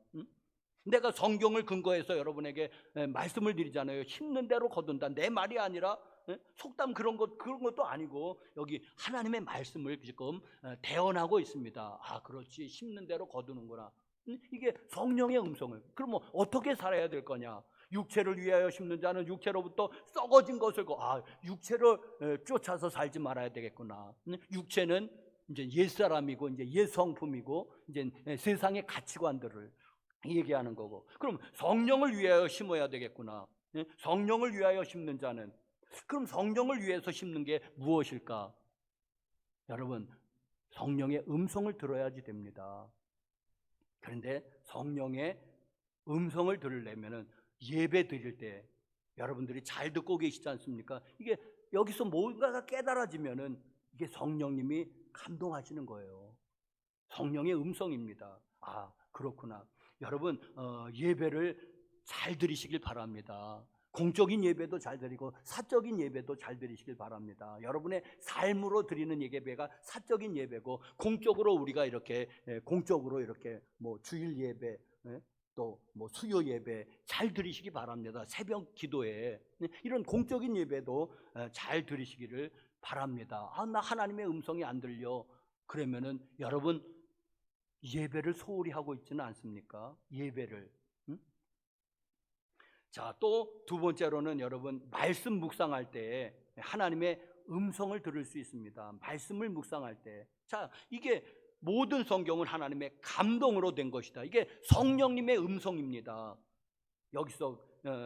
내가 성경을 근거해서 여러분에게 말씀을 드리잖아요. 심는 대로 거둔다. 내 말이 아니라 속담 그런 것도 아니고, 여기 하나님의 말씀을 지금 대언하고 있습니다. 아, 그렇지, 심는 대로 거두는구나. 이게 성령의 음성을. 그럼 뭐 어떻게 살아야 될 거냐? 육체를 위하여 심는 자는 육체로부터 썩어진 것을 육체를 쫓아서 살지 말아야 되겠구나. 육체는 이제 옛사람이고 이제 옛성품이고 이제 세상의 가치관들을 얘기하는 거고, 그럼 성령을 위하여 심어야 되겠구나. 성령을 위하여 심는 자는, 그럼 성령을 위해서 심는 게 무엇일까? 여러분, 성령의 음성을 들어야지 됩니다. 그런데 성령의 음성을 들으려면은 예배 드릴 때 여러분들이 잘 듣고 계시지 않습니까? 이게 여기서 뭔가가 깨달아지면은 이게 성령님이 감동하시는 거예요. 성령의 음성입니다. 아, 그렇구나. 여러분 예배를 잘 드리시길 바랍니다. 공적인 예배도 잘 드리고 사적인 예배도 잘 드리시길 바랍니다. 여러분의 삶으로 드리는 예배가 사적인 예배고, 공적으로 우리가 이렇게 공적으로 이렇게 뭐 주일 예배 또 뭐 수요 예배 잘 드리시기 바랍니다. 새벽 기도에 이런 공적인 예배도 잘 드리시기를 바랍니다. 아, 나 하나님의 음성이 안 들려. 그러면은 여러분 예배를 소홀히 하고 있지는 않습니까? 예배를. 자, 또 두 번째로는 여러분 말씀 묵상할 때 하나님의 음성을 들을 수 있습니다. 말씀을 묵상할 때. 자, 이게 모든 성경은 하나님의 감동으로 된 것이다. 이게 성령님의 음성입니다. 여기서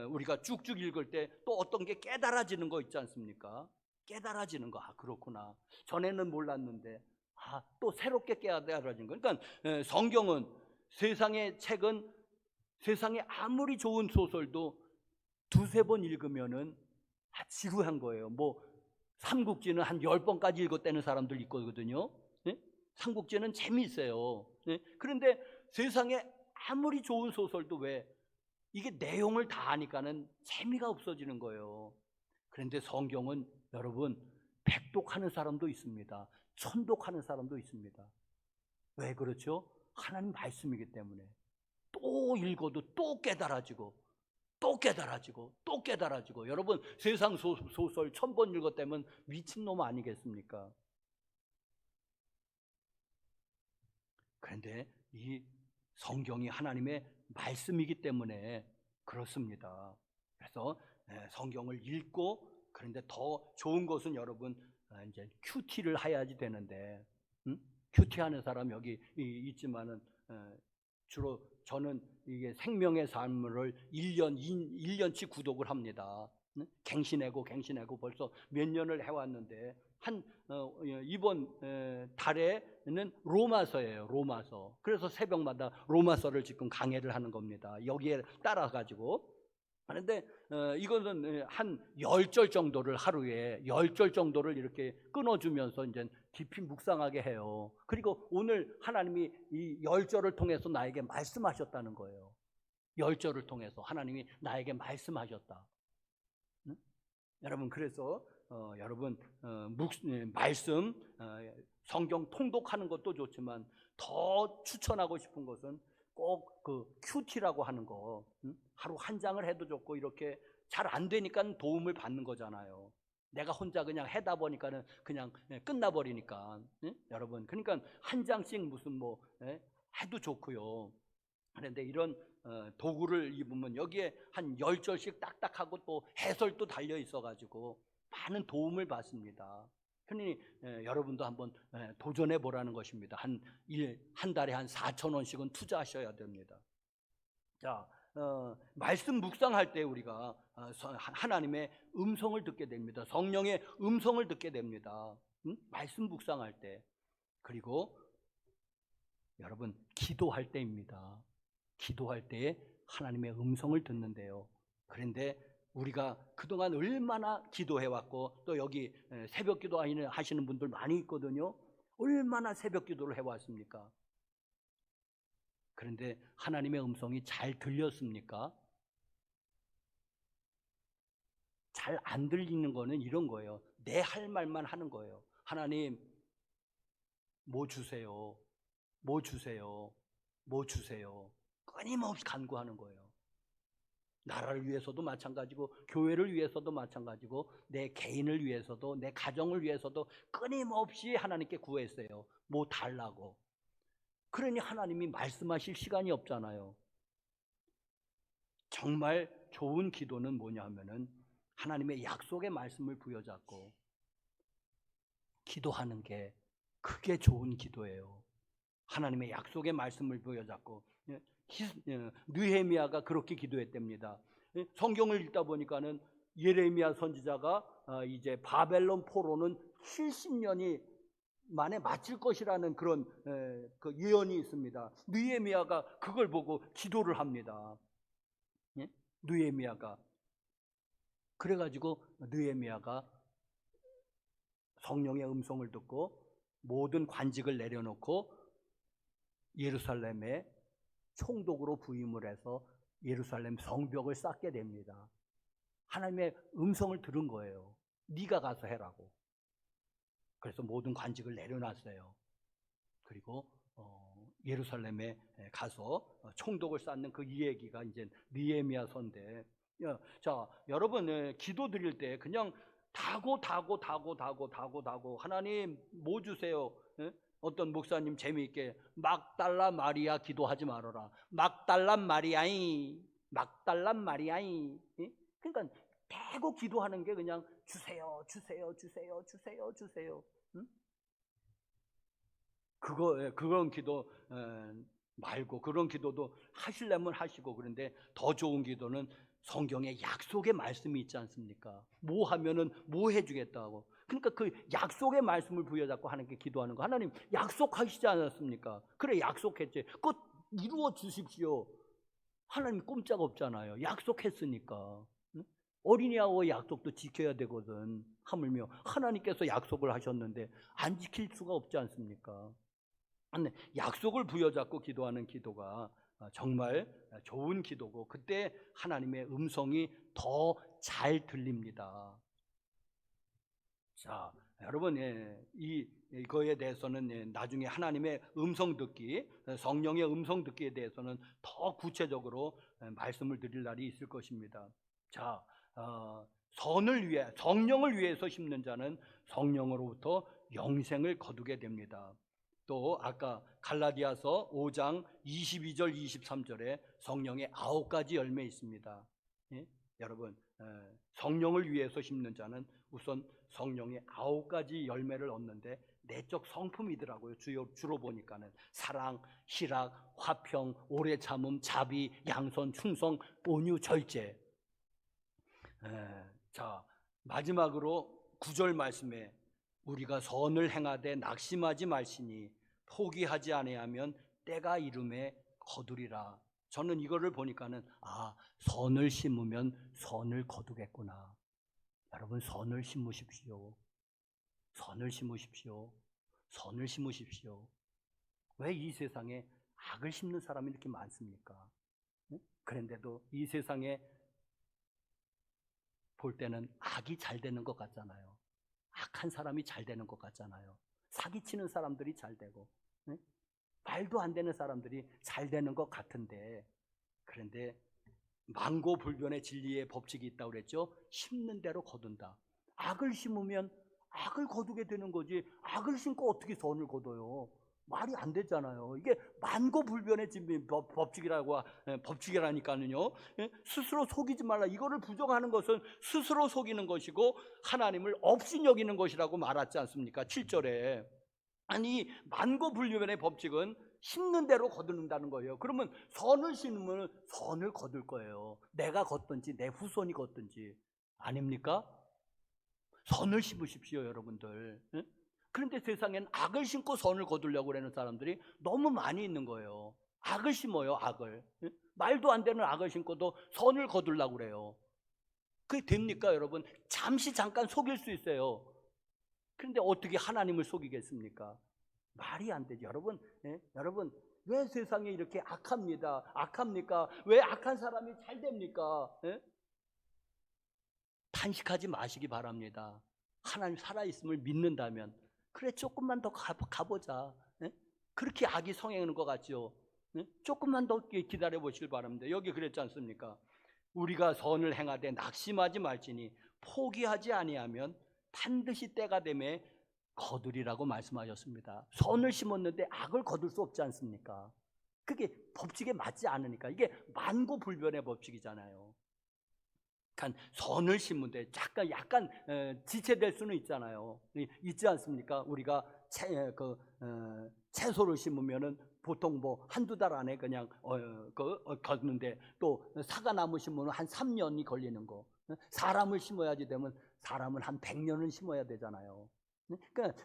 우리가 쭉쭉 읽을 때 또 어떤 게 깨달아지는 거 있지 않습니까? 깨달아지는 거. 아, 그렇구나. 전에는 몰랐는데 또 새롭게 깨달아진 거. 그러니까 성경은, 세상의 책은, 세상에 아무리 좋은 소설도 두세 번 읽으면은 지루한 거예요. 뭐 삼국지는 한 10번까지 읽었다는 사람들 있거든요. 네? 삼국지는 재미있어요. 네? 그런데 세상에 아무리 좋은 소설도 왜 이게 내용을 다 아니까는 재미가 없어지는 거예요. 그런데 성경은 여러분 백독하는 사람도 있습니다. 천독하는 사람도 있습니다. 왜 그렇죠? 하나님 말씀이기 때문에 또 읽어도 또 깨달아지고, 또 깨달아지고 또 깨달아지고. 여러분 세상 소설 1000번 읽었다면 미친놈 아니겠습니까? 그런데 이 성경이 하나님의 말씀이기 때문에 그렇습니다. 그래서 성경을 읽고, 그런데 더 좋은 것은 여러분 이제 큐티를 해야지 되는데, 큐티 하는 사람 여기 있지만은 주로 저는 이게 생명의 삶을 1년치 구독을 합니다. 갱신하고 벌써 몇 년을 해왔는데 이번 달에는 로마서예요. 로마서. 그래서 새벽마다 로마서를 지금 강해를 하는 겁니다. 여기에 따라가지고. 그런데 이거는 한 10절 정도를 하루에 10절 정도를 이렇게 끊어주면서 이제 깊이 묵상하게 해요. 그리고 오늘 하나님이 이 10절을 통해서 나에게 말씀하셨다는 거예요. 10절을 통해서 하나님이 나에게 말씀하셨다. 응? 여러분 그래서 여러분 말씀 성경 통독하는 것도 좋지만 더 추천하고 싶은 것은 꼭 그 큐티라고 하는 거, 하루 한 장을 해도 좋고, 이렇게 잘 안 되니까 도움을 받는 거잖아요. 내가 혼자 그냥 해다 보니까는 그냥 끝나버리니까. 여러분 그러니까 한 장씩 무슨 해도 좋고요. 그런데 이런 도구를 입으면 여기에 한 10절씩 딱딱하고 또 해설도 달려 있어가지고 많은 도움을 받습니다. 그러니 여러분도 한번 도전해 보라는 것입니다. 한 달에 한 4,000원씩은 투자하셔야 됩니다. 자, 말씀 묵상할 때 우리가 하나님의 음성을 듣게 됩니다. 성령의 음성을 듣게 됩니다. 말씀 묵상할 때. 그리고 여러분 기도할 때입니다. 기도할 때에 하나님의 음성을 듣는데요. 그런데 우리가 그동안 얼마나 기도해왔고, 또 여기 새벽 기도 하시는 분들 많이 있거든요. 얼마나 새벽 기도를 해왔습니까? 그런데 하나님의 음성이 잘 들렸습니까? 잘 안 들리는 거는 이런 거예요. 내 할 말만 하는 거예요. 하나님 뭐 주세요, 뭐 주세요, 뭐 주세요. 끊임없이 간구하는 거예요. 나라를 위해서도 마찬가지고, 교회를 위해서도 마찬가지고, 내 개인을 위해서도, 내 가정을 위해서도 끊임없이 하나님께 구했어요. 뭐 달라고. 그러니 하나님이 말씀하실 시간이 없잖아요. 정말 좋은 기도는 뭐냐 하면은 하나님의 약속의 말씀을 부여잡고 기도하는 게, 그게 좋은 기도예요. 하나님의 약속의 말씀을 부여잡고. 느헤미야가 그렇게 기도했답니다. 성경을 읽다 보니까는 예레미야 선지자가 이제 바벨론 포로는 70년이 만에 마칠 것이라는 그런 그 예언이 있습니다. 느헤미야가 그걸 보고 기도를 합니다. 느헤미야가. 그래가지고 느헤미야가 성령의 음성을 듣고 모든 관직을 내려놓고 예루살렘에 총독으로 부임을 해서 예루살렘 성벽을 쌓게 됩니다. 하나님의 음성을 들은 거예요. 네가 가서 해라고. 그래서 모든 관직을 내려놨어요. 그리고 예루살렘에 가서 총독을 쌓는 그 이야기가 이제 느헤미야서인데, 자 여러분 기도 드릴 때 그냥 다고 하나님 뭐 주세요. 어떤 목사님 재미있게 막달라 마리아 기도하지 말아라. 막달란 마리아이. 그러니까 대고 기도하는 게 그냥 주세요. 응? 그런 기도 말고, 그런 기도도 하시려면 하시고, 그런데 더 좋은 기도는 성경에 약속의 말씀이 있지 않습니까? 뭐 하면은 뭐 해주겠다고. 그러니까 그 약속의 말씀을 부여잡고 하나님께 기도하는 거. 하나님 약속하시지 않았습니까? 그래 약속했지. 꼭 이루어 주십시오. 하나님 꼼짝 없잖아요. 약속했으니까. 어린이하고 약속도 지켜야 되거든. 하물며 하나님께서 약속을 하셨는데 안 지킬 수가 없지 않습니까? 약속을 부여잡고 기도하는 기도가 정말 좋은 기도고, 그때 하나님의 음성이 더 잘 들립니다. 자, 여러분, 이거에 대해서는 나중에 하나님의 음성 듣기, 성령의 음성 듣기에 대해서는 더 구체적으로 말씀을 드릴 날이 있을 것입니다. 자, 선을 위해, 성령을 위해서 심는 자는 성령으로부터 영생을 거두게 됩니다. 또 아까 갈라디아서 5장 22절 23절에 성령의 9가지 열매 있습니다. 예? 여러분, 성령을 위해서 심는 자는 우선 성령의 9가지 열매를 얻는데 내적 성품이더라고요. 주로 보니까는 사랑, 희락, 화평, 오래 참음, 자비, 양선, 충성, 온유, 절제. 자, 마지막으로 9절 말씀에 우리가 선을 행하되 낙심하지 말시니 포기하지 아니하면 때가 이름에 거두리라. 저는 이거를 보니까는 선을 심으면 선을 거두겠구나. 여러분, 선을 심으십시오. 선을 심으십시오. 선을 심으십시오. 왜 이 세상에 악을 심는 사람이 이렇게 많습니까? 그런데도 이 세상에 볼 때는 악이 잘 되는 것 같잖아요. 악한 사람이 잘 되는 것 같잖아요. 사기치는 사람들이 잘 되고, 말도 안 되는 사람들이 잘 되는 것 같은데, 그런데 만고불변의 진리의 법칙이 있다고 그랬죠. 심는 대로 거둔다. 악을 심으면 악을 거두게 되는 거지, 악을 심고 어떻게 선을 거둬요? 말이 안 되잖아요. 이게 만고불변의 법칙이라니까는요. 스스로 속이지 말라. 이거를 부정하는 것은 스스로 속이는 것이고 하나님을 없이 여기는 것이라고 말하지 않습니까? 7절에. 아니, 만고불변의 법칙은 심는 대로 거두는다는 거예요. 그러면 선을 심으면 선을 거둘 거예요. 내가 걷든지 내 후손이 걷든지. 아닙니까? 선을 심으십시오, 여러분들. 그런데 세상엔 악을 심고 선을 거두려고 하는 사람들이 너무 많이 있는 거예요. 악을 심어요, 악을. 말도 안 되는 악을 심고도 선을 거두려고 그래요. 그게 됩니까, 여러분? 잠깐 속일 수 있어요. 그런데 어떻게 하나님을 속이겠습니까? 말이 안 되죠. 여러분, 왜 세상에 이렇게 악합니까? 왜 악한 사람이 잘 됩니까? 탄식하지 마시기 바랍니다. 하나님 살아있음을 믿는다면, 그래, 조금만 더 가보자. 그렇게 악이 성행하는 것 같죠? 조금만 더 기다려 보시길 바랍니다. 여기 그랬지 않습니까? 우리가 선을 행하되 낙심하지 말지니 포기하지 아니하면 반드시 때가 되매 거두리라고 말씀하셨습니다. 선을 심었는데 악을 거둘 수 없지 않습니까? 그게 법칙에 맞지 않으니까. 이게 만고불변의 법칙이잖아요. 그러니까 선을 심는데 약간 지체될 수는 있잖아요. 있지 않습니까? 우리가 채소를 심으면은 보통 한두 달 안에 그냥 걷는데, 또 사과나무 심으면 한 3년이 걸리는 거. 사람을 심어야지 되면 사람은 한 100년은 심어야 되잖아요. 그러니까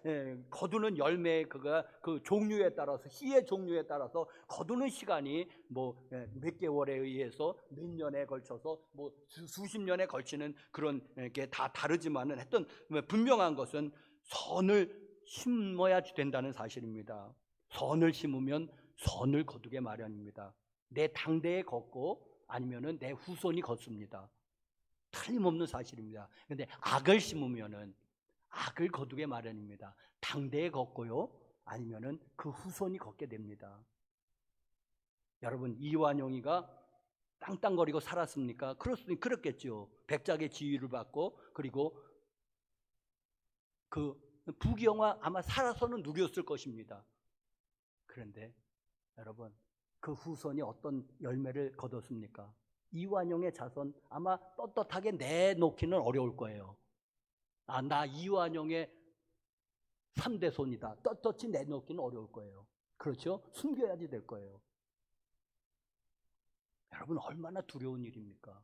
거두는 열매의 그 종류에 따라서, 씨의 종류에 따라서 거두는 시간이 몇 개월에 의해서 몇 년에 걸쳐서 수십 년에 걸치는 그런 게 다 다르지만은 하여튼 분명한 것은 선을 심어야 된다는 사실입니다. 선을 심으면 선을 거두게 마련입니다. 내 당대에 걷고 아니면은 내 후손이 걷습니다. 틀림없는 사실입니다. 그런데 악을 심으면은 악을 거두게 마련입니다. 당대에 걷고요, 아니면은 그 후손이 걷게 됩니다. 여러분, 이완용이가 땅땅거리고 살았습니까? 그렇겠죠. 백작의 지위를 받고, 그리고 그 부귀영화 아마 살아서는 누렸을 것입니다. 그런데 여러분, 그 후손이 어떤 열매를 거뒀습니까? 이완용의 자손 아마 떳떳하게 내놓기는 어려울 거예요. 나 이완용의 3대 손이다, 떳떳이 내놓기는 어려울 거예요. 그렇죠? 숨겨야지 될 거예요. 여러분, 얼마나 두려운 일입니까?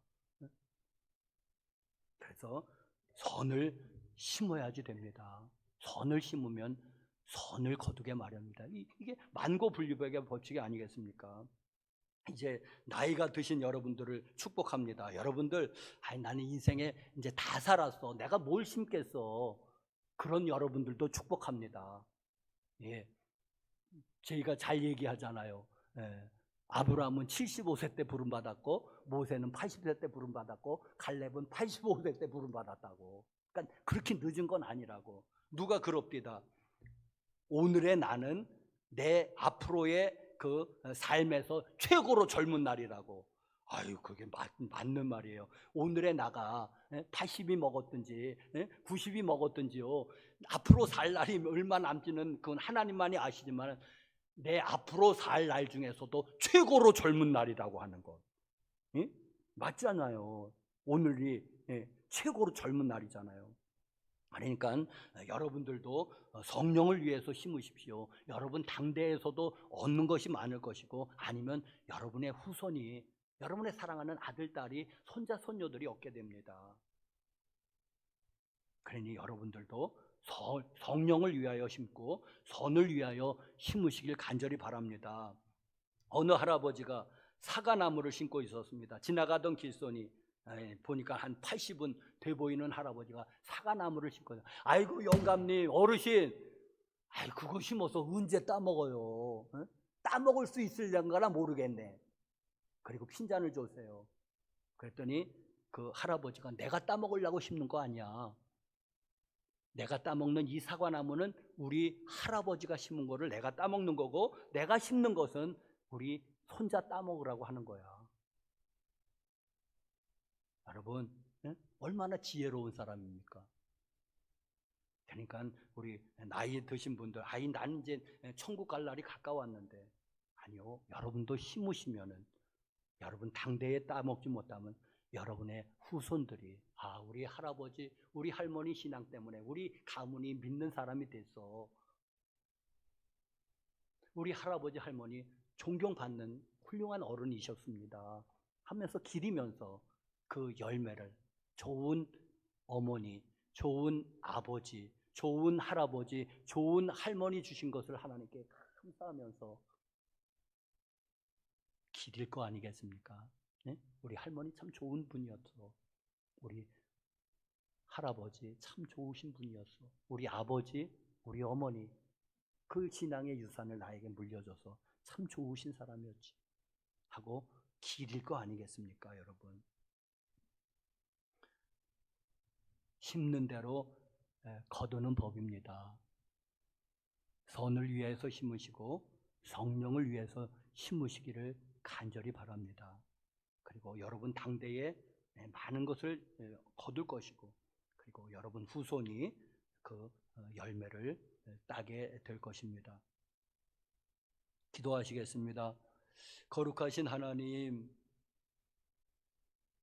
그래서 선을 심어야지 됩니다. 선을 심으면 선을 거두게 마련입니다. 이게 만고불변의 법칙이 아니겠습니까? 이제 나이가 드신 여러분들을 축복합니다. 여러분들, 나는 인생에 이제 다 살았어, 내가 뭘 심겠어, 그런 여러분들도 축복합니다. 예, 저희가 잘 얘기하잖아요. 아브라함은 75세 때 부름받았고, 모세는 80세 때 부름받았고, 갈렙은 85세 때 부름받았다고. 그러니까 그렇게 늦은 건 아니라고. 누가 그럽디다. 오늘의 나는 내 앞으로의 그 삶에서 최고로 젊은 날이라고. 아유, 그게 맞는 말이에요. 오늘의 나가 80이 먹었든지 90이 먹었든지요, 앞으로 살 날이 얼마 남지는 그건 하나님만이 아시지만 내 앞으로 살 날 중에서도 최고로 젊은 날이라고 하는 것. 예? 맞잖아요. 오늘이 최고로 젊은 날이잖아요. 그러니까 여러분들도 성령을 위해서 심으십시오. 여러분 당대에서도 얻는 것이 많을 것이고, 아니면 여러분의 후손이, 여러분의 사랑하는 아들, 딸이, 손자, 손녀들이 얻게 됩니다. 그러니 여러분들도 성령을 위하여 심고 선을 위하여 심으시길 간절히 바랍니다. 어느 할아버지가 사과나무를 심고 있었습니다. 지나가던 길손이 보니까 한 80은 돼 보이는 할아버지가 사과나무를 심고 있어요. 아이고 영감님, 어르신, 아이 그거 심어서 언제 따먹어요? 따먹을 수 있을런가나 모르겠네. 그리고 핀잔을 줬어요. 그랬더니 그 할아버지가 내가 따먹으려고 심는 거 아니야. 내가 따먹는 이 사과나무는 우리 할아버지가 심은 거를 내가 따먹는 거고, 내가 심는 것은 우리 손자 따먹으라고 하는 거야. 여러분, 얼마나 지혜로운 사람입니까? 그러니까 우리 나이 드신 분들, 나는 이제 천국 갈 날이 가까웠는데, 아니요, 여러분도 심으시면은, 여러분 당대에 따먹지 못하면 여러분의 후손들이, 우리 할아버지, 우리 할머니 신앙 때문에 우리 가문이 믿는 사람이 됐어, 우리 할아버지 할머니 존경받는 훌륭한 어른이셨습니다 하면서 기리면서 그 열매를, 좋은 어머니, 좋은 아버지, 좋은 할아버지, 좋은 할머니 주신 것을 하나님께 감사하면서 기릴 거 아니겠습니까? 네? 우리 할머니 참 좋은 분이었어. 우리 할아버지 참 좋으신 분이었어. 우리 아버지, 우리 어머니, 그 신앙의 유산을 나에게 물려줘서 참 좋으신 사람이었지 하고 기릴 거 아니겠습니까, 여러분? 심는 대로 거두는 법입니다. 선을 위해서 심으시고 성령을 위해서 심으시기를 간절히 바랍니다. 그리고 여러분 당대에 많은 것을 거둘 것이고, 그리고 여러분 후손이 그 열매를 따게 될 것입니다. 기도하시겠습니다. 거룩하신 하나님,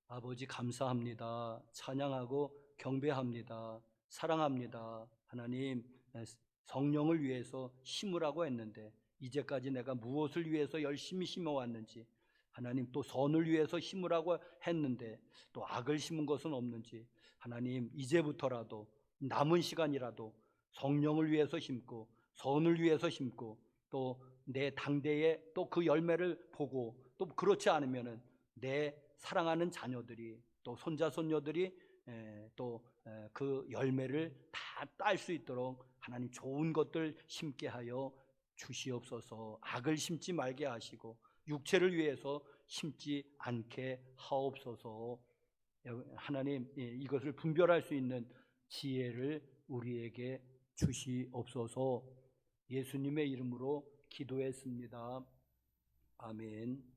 아버지 감사합니다. 찬양하고 경배합니다. 사랑합니다. 하나님, 성령을 위해서 심으라고 했는데 이제까지 내가 무엇을 위해서 열심히 심어왔는지, 하나님 또 선을 위해서 심으라고 했는데 또 악을 심은 것은 없는지, 하나님 이제부터라도 남은 시간이라도 성령을 위해서 심고 선을 위해서 심고, 또 내 당대에 또 그 열매를 보고, 또 그렇지 않으면은 내 사랑하는 자녀들이, 또 손자 손녀들이 또 그 열매를 다 딸 수 있도록 하나님 좋은 것들 심게 하여 주시옵소서. 악을 심지 말게 하시고 육체를 위해서 심지 않게 하옵소서. 하나님, 이것을 분별할 수 있는 지혜를 우리에게 주시옵소서. 예수님의 이름으로 기도했습니다. 아멘.